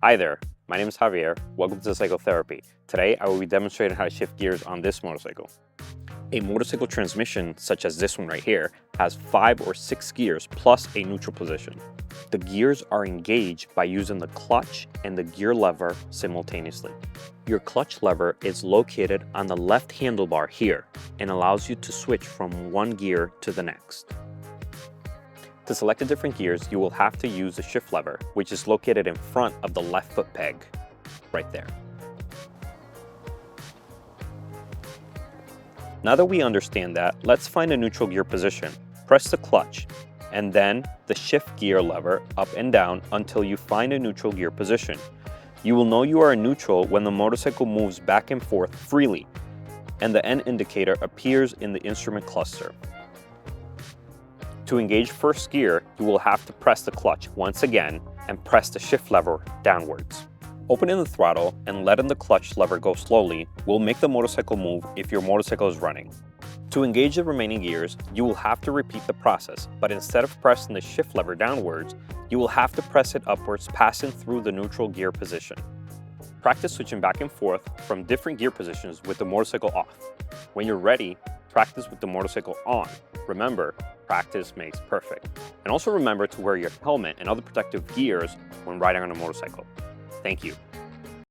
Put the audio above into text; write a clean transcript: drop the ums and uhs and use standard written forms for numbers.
Hi there, my name is Javier. Welcome to Psychotherapy. Today I will be demonstrating how to shift gears on this motorcycle. A motorcycle transmission, such as this one right here, has 5 or 6 gears plus a neutral position. The gears are engaged by using the clutch and the gear lever simultaneously. Your clutch lever is located on the left handlebar here and allows you to switch from one gear to the next. To select the different gears, you will have to use the shift lever, which is located in front of the left foot peg, right there. Now that we understand that, let's find a neutral gear position. Press the clutch, and then the shift gear lever up and down until you find a neutral gear position. You will know you are in neutral when the motorcycle moves back and forth freely, and the end indicator appears in the instrument cluster. To engage first gear, you will have to press the clutch once again and press the shift lever downwards. Opening the throttle and letting the clutch lever go slowly will make the motorcycle move if your motorcycle is running. To engage the remaining gears, you will have to repeat the process, but instead of pressing the shift lever downwards, you will have to press it upwards, passing through the neutral gear position. Practice switching back and forth from different gear positions with the motorcycle off. When you're ready, practice with the motorcycle on. Remember, practice makes perfect. And also remember to wear your helmet and other protective gears when riding on a motorcycle. Thank you.